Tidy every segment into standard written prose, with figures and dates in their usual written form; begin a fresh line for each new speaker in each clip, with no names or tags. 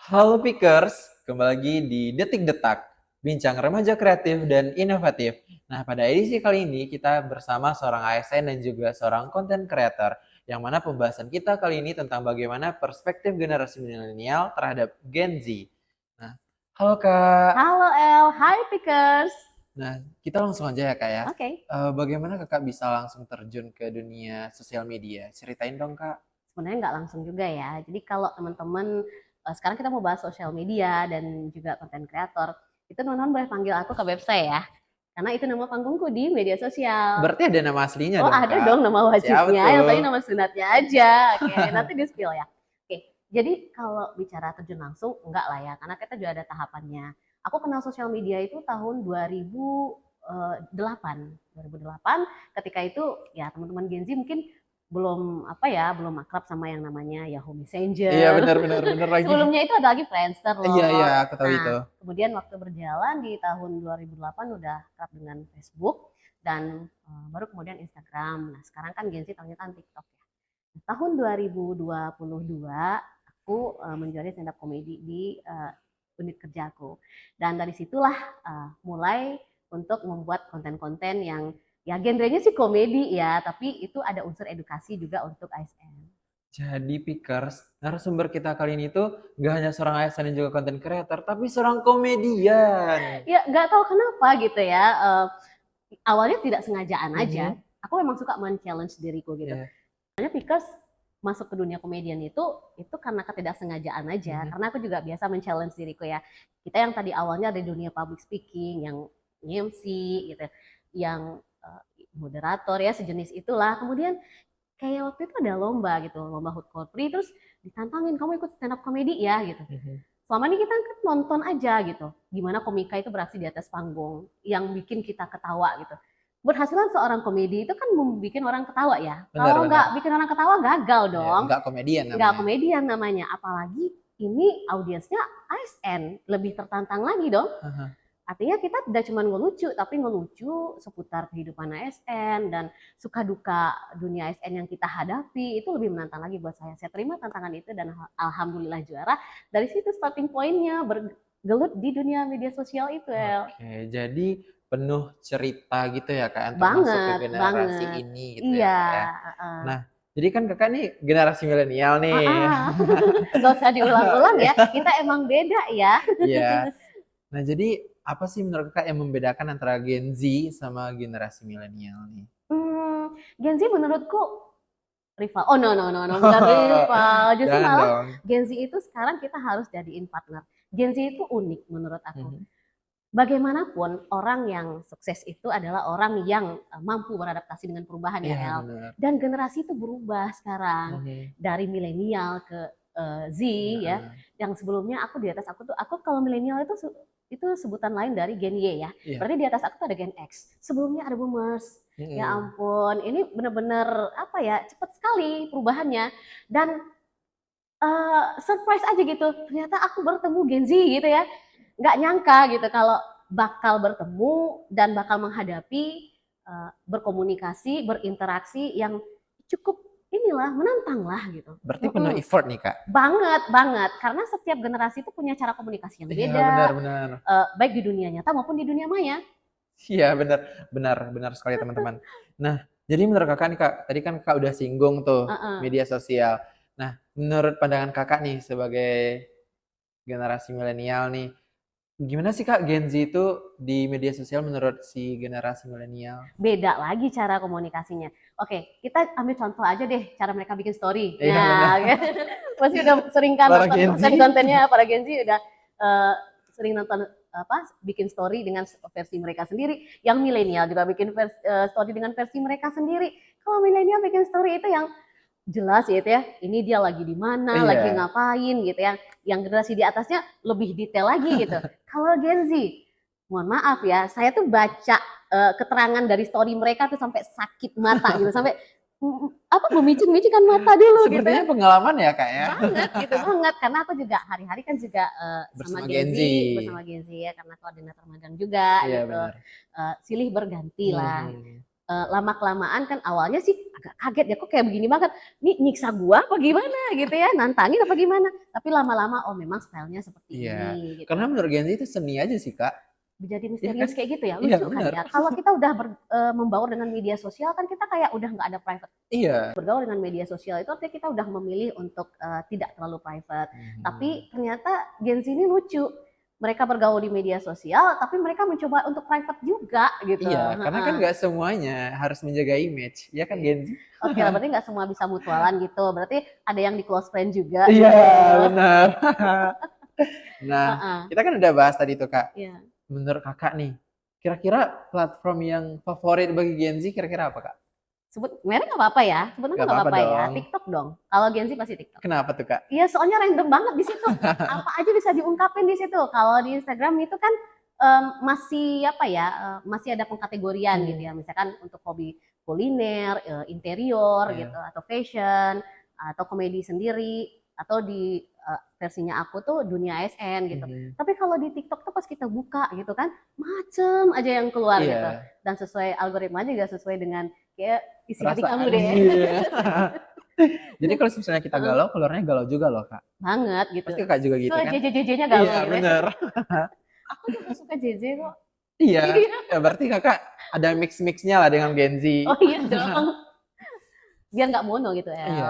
Halo Pickers, kembali lagi di Detik Detak, bincang remaja kreatif dan inovatif. Nah, pada edisi kali ini kita bersama seorang ASN dan juga seorang content creator, yang mana pembahasan kita kali ini tentang bagaimana perspektif generasi milenial terhadap Gen Z. Nah, halo Kak.
Halo El, hai Pickers.
Nah, kita langsung aja ya Kak ya.
Oke,
Bagaimana Kakak bisa langsung terjun ke dunia sosial media? Ceritain dong Kak.
sebenarnya nggak langsung juga ya. Jadi kalau teman-teman sekarang kita mau bahas sosial media dan juga konten kreator, itu teman-teman boleh panggil aku ke website ya. Karena itu nama panggungku di media sosial.
Berarti ada nama aslinya
Oh
dong
ada
Kak.
dong nama
Siapa
wajibnya, yang
tuh?
tadi nama sunatnya aja. Oke, nanti di spill ya. Oke, jadi kalau bicara terjun langsung, enggak lah ya. Karena kita juga ada tahapannya. Aku kenal sosial media itu tahun 2008. 2008 ketika itu ya teman-teman Gen Z mungkin belum apa ya, belum akrab sama yang namanya Yahoo
Iya
Messenger.
benar benar benar lagi.
Sebelumnya itu ada lagi Friendster
Iya iya
loh.
aku tahu
Nah,
itu.
kemudian waktu berjalan di tahun 2008 udah akrab dengan Facebook dan baru kemudian Instagram. Nah, sekarang kan Gen Z tahunya kan TikTok ya. Nah, tahun 2022 aku menjadi stand up comedy di unit kerjaku. Dan dari situlah mulai untuk membuat konten-konten yang ya genrenya sih komedi ya, tapi itu ada unsur edukasi juga untuk ASN.
Jadi Pickers, narasumber kita kali ini tuh gak hanya seorang ASN dan juga content creator, tapi seorang komedian.
Ya nggak tahu kenapa gitu ya. Awalnya tidak sengajaan aja.
Mhm.
Aku memang suka men-challenge diriku gitu.
Iya.
Hanya because masuk ke dunia komedian itu karena ketidaksengajaan aja.
Mhm.
Karena aku juga biasa men-challenge diriku ya. Kita yang tadi awalnya dari dunia public speaking, yang MC gitu, yang moderator ya sejenis itulah. Kemudian kayak waktu itu ada lomba gitu, lomba Hut Kopri, terus ditantangin kamu ikut stand up comedy ya gitu.
Mhm.
Selama ini kita kan nonton aja gitu, gimana komika itu beraksi di atas panggung, yang bikin kita ketawa gitu. Berhasilan seorang komedi itu kan membuat orang ketawa ya.
Benar
Kalau nggak
benar.
bikin orang ketawa gagal
Iya,
dong.
enggak komedian
Nggak
namanya.
komedian namanya. Apalagi ini audiensnya ASN, lebih tertantang lagi dong.
Aha.
Artinya kita tidak cuma ngelucu, tapi ngelucu seputar kehidupan ASN dan suka duka dunia ASN yang kita hadapi, itu lebih menantang lagi buat saya. Saya terima tantangan itu dan alhamdulillah juara. Dari situ starting point-nya bergelut di dunia media sosial itu, El.
Oke, jadi penuh cerita gitu ya Kak untuk masuk ke
Banget,
generasi
banget.
ini gitu ya
Iya,
Kak ya.
heeh.
Nah, jadi kan Kakak nih generasi milenial
Ah,
nih.
ah. Gak usah diulang-ulang ya, kita emang beda ya.
Iya. Nah, jadi apa sih menurut Kakak yang membedakan antara Gen Z sama generasi milenial nih?
Gen Z menurutku rival. Oh no no no no, bukan rival. Justru
Jangan
malah
dong.
Gen Z itu sekarang kita harus jadiin partner. Gen Z itu unik menurut aku.
Mhm.
Bagaimanapun orang yang sukses itu adalah orang yang mampu beradaptasi dengan perubahan ya
Iya
El.
benar.
Dan generasi itu berubah sekarang
Mhm.
dari milenial ke Z ya.
Heeh.
Yang sebelumnya aku di atas aku kalau milenial itu sebutan lain dari Gen Y ya.
Iya.
Berarti di atas aku tuh ada Gen X. Sebelumnya ada Boomers. Ya
Mhm.
ampun, ini bener-bener apa ya, cepat sekali perubahannya. Dan surprise aja gitu, ternyata aku bertemu Gen Z gitu ya. Nggak nyangka gitu kalau bakal bertemu dan bakal menghadapi, berkomunikasi, berinteraksi yang cukup inilah, menantang lah gitu.
Berarti penuh effort nih, Kak?
Banget banget, karena setiap generasi itu punya cara komunikasi yang
Iya,
beda,
benar benar.
baik di dunia nyata maupun di dunia maya.
Iya, benar benar benar sekali, teman-teman. Nah, jadi menurut Kakak nih, Kak, tadi kan Kakak udah singgung tuh
Heeh.
media sosial. Nah, menurut pandangan Kakak nih sebagai generasi milenial nih, gimana sih, Kak, Gen Z itu di media sosial menurut si generasi milenial?
Beda lagi cara komunikasinya. Oke, kita ambil contoh aja deh cara mereka bikin story.
Iya, benar.
Nah, pasti udah sering kan
Para
nonton
Gen Z.
konten-kontennya para Gen Z udah sering nonton apa bikin story dengan versi mereka sendiri. Yang milenial juga bikin story dengan versi mereka sendiri. Kalau milenial bikin story itu yang jelas ya itu ya. Ini dia lagi di mana, lagi
Iya.
ngapain gitu ya. Yang generasi di atasnya lebih detail lagi gitu. Kalau Gen Z, mohon maaf ya, saya tuh baca keterangan dari story mereka tuh sampai sakit mata gitu, sampai apa memicing-micingkan mata dulu gitu ya.
Sepertinya pengalaman ya, Kak, ya?
Banget gitu banget karena aku juga hari-hari kan juga sama
Bersama
Gen
Gen
Z,
Z.
bersama Gen Z ya karena koordinator magang juga
Iya,
gitu.
benar.
Silih berganti lah.
Mhm.
lama-kelamaan kan awalnya sih agak kaget ya, kok kayak begini banget, nih nyiksa gua apa gimana gitu ya, nantangin apa gimana, tapi lama-lama oh memang stylenya seperti
Iya,
ini gitu.
karena menurut Gen Z itu seni aja sih Kak.
Jadi
Iya kan?
misterius kayak gitu ya,
Iya
lucu kan
benar.
ya. Kalau kita udah membaur dengan media sosial kan kita kayak udah nggak ada private.
Iya.
Bergaul dengan media sosial itu artinya kita udah memilih untuk tidak terlalu private. Tapi ternyata Gen Z ini lucu. Mereka bergaul di media sosial, tapi mereka mencoba untuk private juga gitu.
Iya, karena kan nggak semuanya harus menjaga image, ya kan Gen Z?
Oke, berarti nggak semua bisa mutualan gitu. Berarti ada yang di close friend juga.
Iya,
Gitu.
benar. Nah,
Heeh.
kita kan udah bahas tadi tuh Kak.
Iya.
Menurut Kakak nih, kira-kira platform yang favorit bagi Gen Z kira-kira apa Kak?
Sebut merek nggak apa-apa ya? Sebut nama
Nggak
nggak
apa-apa
apa-apa ya?
dong.
TikTok dong. Kalau Gen Z pasti TikTok.
Kenapa tuh Kak?
Iya, soalnya random banget di situ. Apa aja bisa diungkapin di situ. Kalau di Instagram itu kan masih apa ya? Masih ada pengkategorian gitu ya. Misalkan untuk hobi kuliner, interior
Iya.
gitu, atau fashion, atau komedi sendiri, atau di versinya aku tuh dunia ASN gitu. Tapi kalau di TikTok tuh pas kita buka gitu kan, macem aja yang keluar gitu.
Iya.
Dan sesuai algoritma juga sesuai dengan kayak isi hati
Perasaan.
kamu deh.
Iya. Jadi kalau misalnya kita galau, keluarnya galau juga loh Kak.
Banget gitu.
Pasti Kakak juga gitu kan?
JJ-nya galau
Iya,
gitu.
bener.
Aku juga suka JJ kok.
Iya, ya berarti Kakak ada mix-mixnya lah dengan Gen Z.
Oh iya dong. Biar nggak mono gitu ya.
Iya.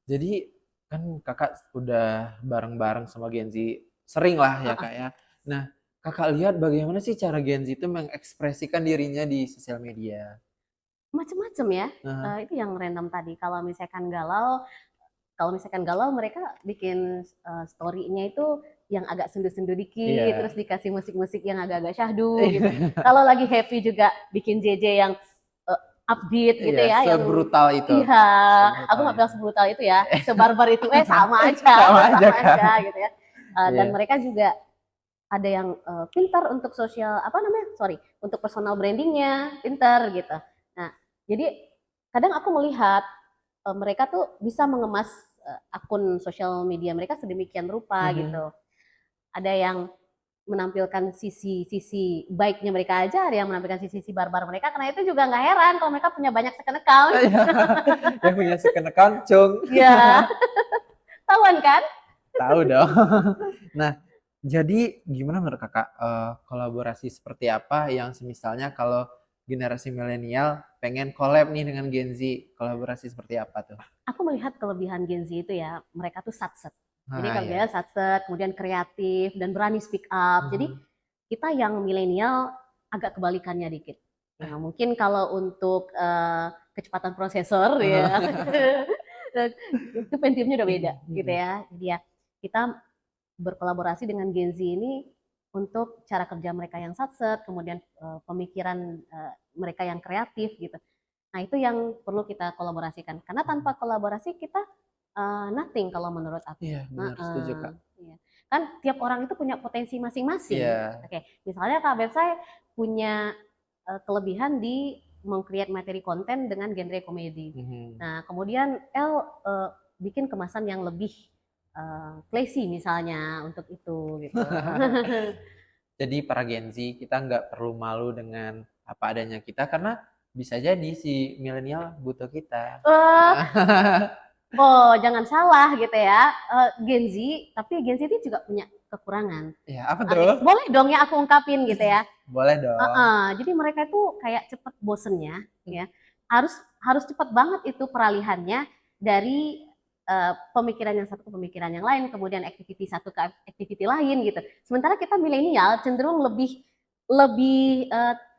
Jadi kan Kakak udah bareng-bareng sama Gen Z, sering lah ya Kak ya. Nah, Kakak lihat bagaimana sih cara Gen Z itu mengekspresikan dirinya di sosial media?
Macem-macem ya. Itu yang random tadi. Kalau misalkan galau mereka bikin story-nya itu yang agak sendu-sendu dikit, terus dikasih musik-musik yang agak-agak syahdu gitu. Kalau lagi happy juga bikin JJ yang upbeat gitu ya.
Sebrutal itu.
Iya, aku nggak bilang sebrutal itu ya, sebarbar itu sama aja gitu ya. Dan mereka juga ada yang pintar untuk untuk personal brandingnya, pintar gitu. Nah, jadi kadang aku melihat mereka tuh bisa mengemas akun sosial media mereka sedemikian rupa gitu. Ada yang menampilkan sisi baiknya mereka aja, ada yang menampilkan sisi barbar mereka. Karena itu juga nggak heran kalau mereka punya banyak second account.
Yang punya second account, Cung.
Iya. Tahuan kan?
Tahu dong. Nah, jadi gimana menurut Kakak kolaborasi seperti apa yang misalnya kalau generasi milenial pengen collab nih dengan Gen Z, kolaborasi seperti apa tuh?
Aku melihat kelebihan Gen Z itu ya, mereka tuh satset. Jadi kerjanya satset, kemudian kreatif dan berani speak up. Jadi kita yang milenial agak kebalikannya dikit. Nah, mungkin kalau untuk kecepatan prosesor ya, itu Pentiumnya udah beda gitu ya. Jadi ya kita berkolaborasi dengan Gen Z ini untuk cara kerja mereka yang satset, kemudian pemikiran mereka yang kreatif gitu. Nah itu yang perlu kita kolaborasikan. Karena tanpa kolaborasi kita nothing kalau menurut aku.
Iya, benar, setuju Kak.
Iya. Kan tiap orang itu punya potensi masing-masing.
Iya.
Oke, misalnya Kak Betsy punya kelebihan di meng-create materi konten dengan genre komedi. Nah, kemudian El bikin kemasan yang lebih classy misalnya untuk itu gitu.
Jadi para Gen Z kita nggak perlu malu dengan apa adanya kita karena bisa jadi si milenial butuh kita.
Oh, jangan salah gitu ya. Gen Z, tapi Gen Z itu juga punya kekurangan.
Iya, apa tuh?
Boleh dong ya aku ungkapin gitu ya.
Boleh dong.
Jadi mereka itu kayak cepet bosennya ya. Harus cepet banget itu peralihannya dari pemikiran yang satu ke pemikiran yang lain, kemudian activity satu ke activity lain gitu. Sementara kita milenial cenderung lebih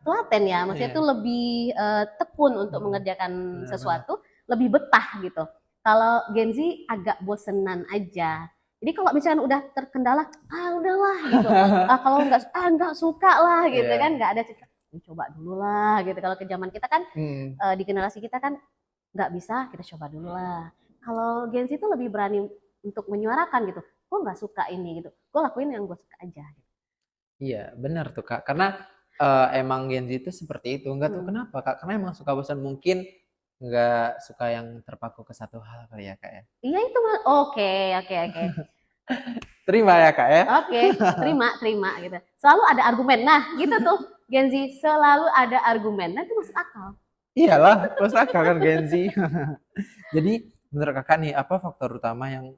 telaten ya, maksudnya itu lebih tekun untuk mengerjakan sesuatu, lebih betah gitu. Kalau Gen Z agak bosenan aja. Jadi kalau misalnya udah terkendala, udahlah gitu. Kalau nggak suka lah gitu kan, nggak ada cerita. Coba dulu lah gitu. Kalau ke zaman kita kan, di generasi kita kan nggak bisa, kita coba dulu lah. Kalau Gen Z itu lebih berani untuk menyuarakan gitu. Gue nggak suka ini gitu. Gue lakuin yang gue suka aja. Gitu.
Iya, benar tuh Kak. Karena emang Gen Z itu seperti itu. Nggak tahu kenapa Kak. Karena emang suka bosan, mungkin nggak suka yang terpaku ke satu hal kali ya Kak ya.
Iya itu oke.
Terima ya Kak ya.
Oke, terima gitu. Selalu ada argumen. Nah gitu tuh Gen Z selalu ada argumen. Nah itu masuk akal.
Iyalah, pusaka kan Gen Z. Jadi menurut kakak nih, apa faktor utama yang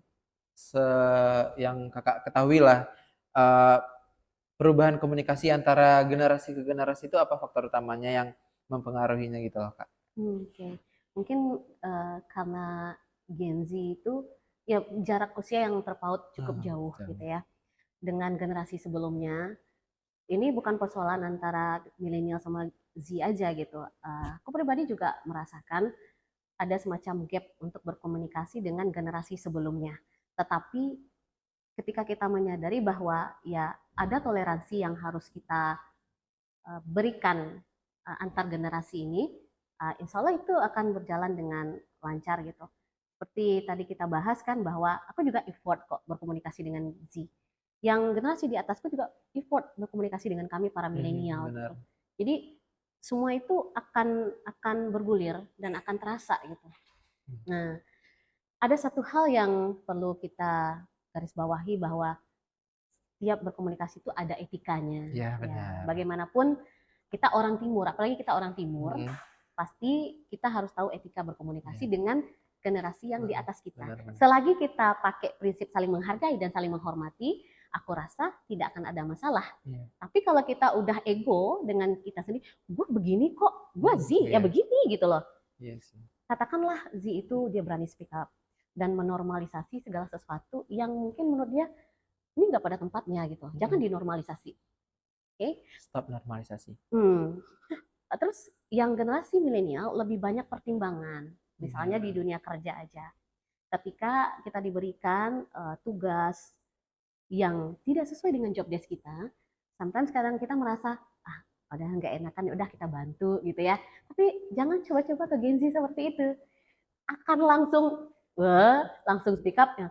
yang kakak ketahui lah, eh, perubahan komunikasi antara generasi ke generasi itu apa faktor utamanya yang mempengaruhinya gitu loh kak?
Oke. Mungkin karena Gen Z itu ya jarak usia yang terpaut cukup
Ah,
jauh gitu
jauh.
ya dengan generasi sebelumnya. Ini bukan persoalan antara milenial sama Z aja gitu. Aku pribadi juga merasakan ada semacam gap untuk berkomunikasi dengan generasi sebelumnya. Tetapi ketika kita menyadari bahwa ya ada toleransi yang harus kita berikan antar generasi ini, insya Allah itu akan berjalan dengan lancar gitu. Seperti tadi kita bahas kan bahwa aku juga effort kok berkomunikasi dengan Z. Yang generasi di atasku juga effort berkomunikasi dengan kami para milenial gitu.
Benar.
Jadi semua itu akan bergulir dan akan terasa gitu. Nah, ada satu hal yang perlu kita garis bawahi bahwa setiap berkomunikasi itu ada etikanya.
Ya
Ya,
benar.
bagaimanapun kita orang timur, apalagi kita orang timur,
Mm,
pasti kita harus tahu etika berkomunikasi
ya.
dengan generasi yang di atas kita.
Benar-benar.
Selagi kita pakai prinsip saling menghargai dan saling menghormati, aku rasa tidak akan ada masalah.
Iya.
Tapi kalau kita udah ego dengan kita sendiri, gue begini kok, gue Z ya
Iya.
begini gitu loh.
Iya sih.
Katakanlah Z itu dia berani speak up dan menormalisasi segala sesuatu yang mungkin menurut dia ini nggak pada tempatnya gitu. Jangan dinormalisasi. Oke? Okay?
Stop normalisasi.
Terus yang generasi milenial lebih banyak pertimbangan. Misalnya di
Iya.
dunia kerja aja. Ketika kita diberikan tugas yang tidak sesuai dengan job desk kita, sometimes kadang kita merasa ah padahal nggak enakan, ya udah kita bantu gitu ya. Tapi jangan coba-coba ke Gen Z seperti itu. Akan langsung speak up ya.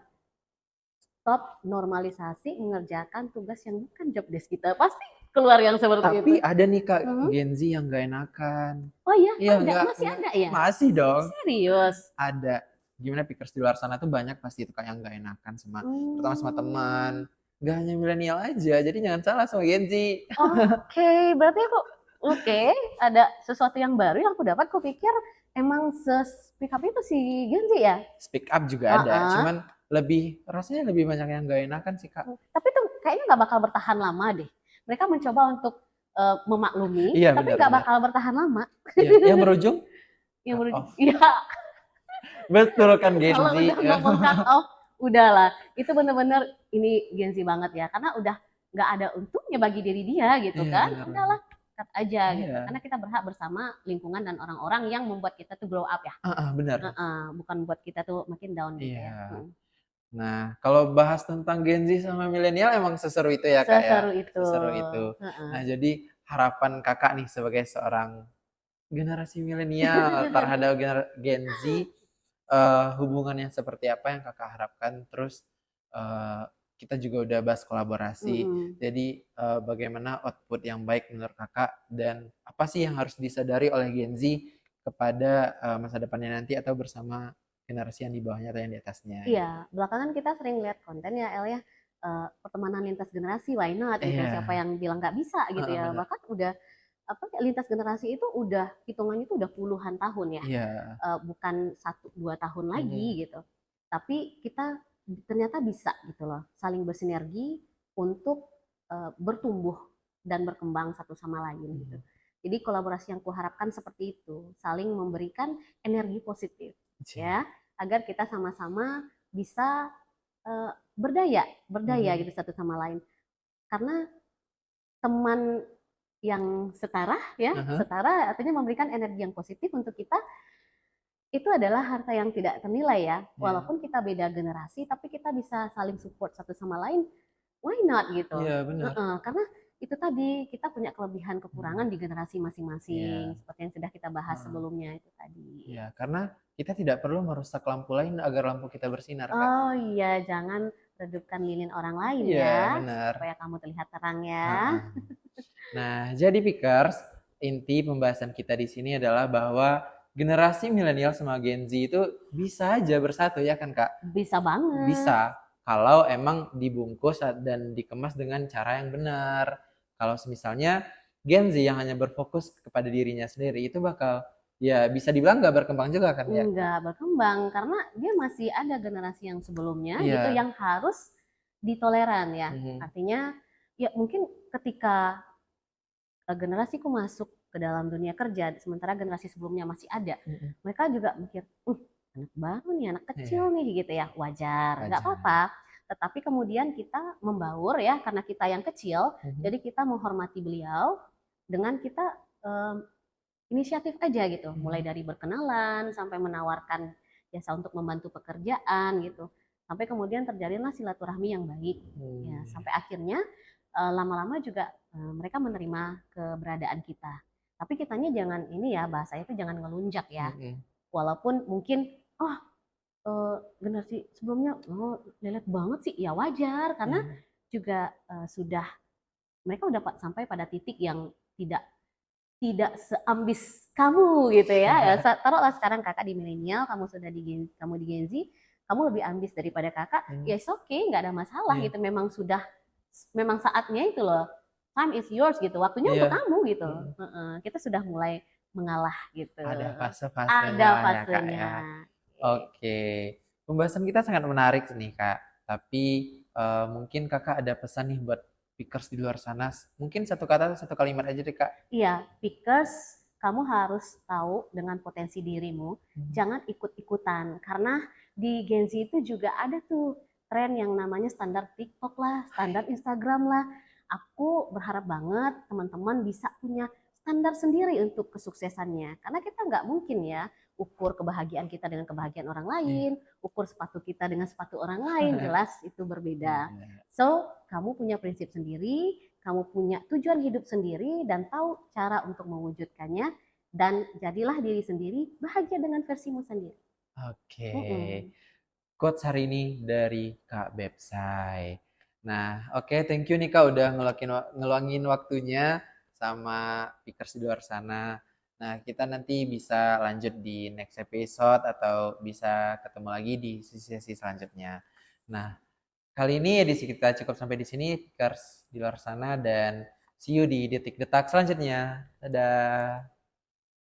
Stop normalisasi mengerjakan tugas yang bukan job desk kita. Pasti keluar yang seperti itu.
Tapi ada nih kak
Hmm.
Gen Z yang gak enakan.
Oh iya,
Iya
masih ada ya?
masih dong.
Serius?
Ada. Gimana pikers di luar sana tuh banyak pasti itu kak yang gak enakan sama terutama sama teman. Gak hanya milenial aja, jadi jangan salah sama Gen Z.
Oke, berarti oke, ada sesuatu yang baru yang aku dapat. Aku pikir emang speak up itu si Gen Z ya?
Speak up juga ada, cuman rasanya lebih banyak yang gak enakan sih kak.
Tapi tuh kayaknya nggak bakal bertahan lama deh. Mereka mencoba untuk memaklumi,
Iya
tapi
benar
nggak
benar.
bakal bertahan lama.
Iya, yang berujung
Yang
cut off.
ya,
Betul kan Gen
kalau
Z.
udah ngomong cut off, udahlah. Itu bener-bener ini Gen Z banget ya, karena udah nggak ada untungnya bagi diri dia gitu
Iya
kan.
benar.
Udahlah, cut aja gitu.
Iya.
Karena kita berhak bersama lingkungan dan orang-orang yang membuat kita tuh grow up ya.
Benar.
Bukan membuat kita tuh makin down gitu ya.
Iya. Nah, kalau bahas tentang Gen Z sama milenial emang seseru itu ya kak ya.
Seseru itu.
Seseru itu. Nah, jadi harapan kakak nih sebagai seorang generasi milenial terhadap Gen Z, hubungannya seperti apa yang kakak harapkan? Terus kita juga udah bahas kolaborasi. Jadi bagaimana output yang baik menurut kakak dan apa sih yang harus disadari oleh Gen Z kepada masa depannya nanti atau bersama generasi yang di bawahnya atau yang di atasnya?
Iya, belakangan kita sering lihat konten ya El ya, pertemanan lintas generasi, why not gitu. Siapa
Iya.
yang bilang nggak bisa gitu ya.
Benar.
Bahkan udah lintas generasi itu udah hitungannya itu udah puluhan tahun ya.
Iya.
Bukan 1-2 tahun lagi gitu. Tapi kita ternyata bisa gitu loh, saling bersinergi untuk bertumbuh dan berkembang satu sama lain gitu. Jadi kolaborasi yang kuharapkan seperti itu, saling memberikan energi positif ya, agar kita sama-sama bisa berdaya gitu satu sama lain. Karena teman yang setara ya, setara artinya memberikan energi yang positif untuk kita, itu adalah harta yang tidak ternilai ya. Walaupun kita beda generasi, tapi kita bisa saling support satu sama lain, why not gitu.
Iya benar.
Karena itu tadi kita punya kelebihan kekurangan di generasi masing-masing, seperti yang sudah kita bahas sebelumnya itu tadi.
Iya, karena kita tidak perlu merusak lampu lain agar lampu kita bersinar kak.
Oh iya, jangan redupkan lilin orang lain ya, supaya kamu terlihat terang ya.
Nah, jadi Pickers, inti pembahasan kita di sini adalah bahwa generasi milenial sama Gen Z itu bisa aja bersatu ya kan kak?
Bisa banget.
Bisa, kalau emang dibungkus dan dikemas dengan cara yang benar. Kalau misalnya Gen Z yang hanya berfokus kepada dirinya sendiri, itu bakal ya bisa dibilang nggak berkembang juga kan ya?
nggak berkembang karena dia masih ada generasi yang sebelumnya gitu
Iya.
yang harus ditoleran ya.
Mhm.
Artinya ya mungkin ketika generasiku masuk ke dalam dunia kerja sementara generasi sebelumnya masih ada,
Mhm.
mereka juga mikir, anak baru nih, anak kecil
Iya,
nih gitu ya, wajar, nggak
wajar.
apa-apa. Tetapi kemudian kita membaur ya karena kita yang kecil,
Mhm.
jadi kita menghormati beliau dengan kita em, inisiatif aja gitu, mulai
Mhm.
dari berkenalan sampai menawarkan jasa untuk membantu pekerjaan gitu, sampai kemudian terjalinlah silaturahmi yang baik. Ya,
Mmm.
sampai akhirnya lama-lama juga mereka menerima keberadaan kita. Tapi kitanya jangan ini ya, bahasanya itu jangan ngelunjak ya.
Mhm.
Walaupun mungkin oh generasi sebelumnya oh lelet banget sih, ya wajar karena
Iya.
juga sudah mereka udah sampai pada titik yang tidak tidak seambis kamu gitu ya. Taruhlah sekarang kakak di milenial, kamu sudah di Gen Z, kamu lebih ambis daripada kakak, ya
Mhm.
it's okay, nggak ada masalah
Iya.
gitu. Memang saatnya itu loh. Time is yours gitu. Waktunya untuk
Iya.
kamu gitu.
Mhm.
Kita sudah mulai mengalah gitu.
Ada fase-fasenya
Ada
lah ya, Kak,
fasenya.
ya. Oke. Pembahasan kita sangat menarik nih, Kak. Tapi, mungkin Kakak ada pesan nih buat pickers di luar sana, mungkin satu kata atau satu kalimat aja deh, Kak.
Iya, because kamu harus tahu dengan potensi dirimu,
Mhm.
jangan ikut-ikutan. Karena di Gen Z itu juga ada tuh tren yang namanya standar TikTok lah, standar Instagram lah. Aku berharap banget teman-teman bisa punya standar sendiri untuk kesuksesannya. Karena kita nggak mungkin ya ukur kebahagiaan kita dengan kebahagiaan orang lain,
Iya.
ukur sepatu kita dengan sepatu orang lain, jelas itu berbeda.
Iya.
So, kamu punya prinsip sendiri, kamu punya tujuan hidup sendiri dan tahu cara untuk mewujudkannya dan jadilah diri sendiri, bahagia dengan versimu sendiri.
Oke.
Mm-mm.
Quotes hari ini dari Kak Bepsai. Nah, oke, thank you nih Kak udah ngeluangin waktunya sama pickers di luar sana. Nah, kita nanti bisa lanjut di next episode atau bisa ketemu lagi di sesi-sesi selanjutnya. Nah, kali ini edisi kita cukup sampai di sini, pickers di luar sana, dan see you di detik detak selanjutnya. Dadah.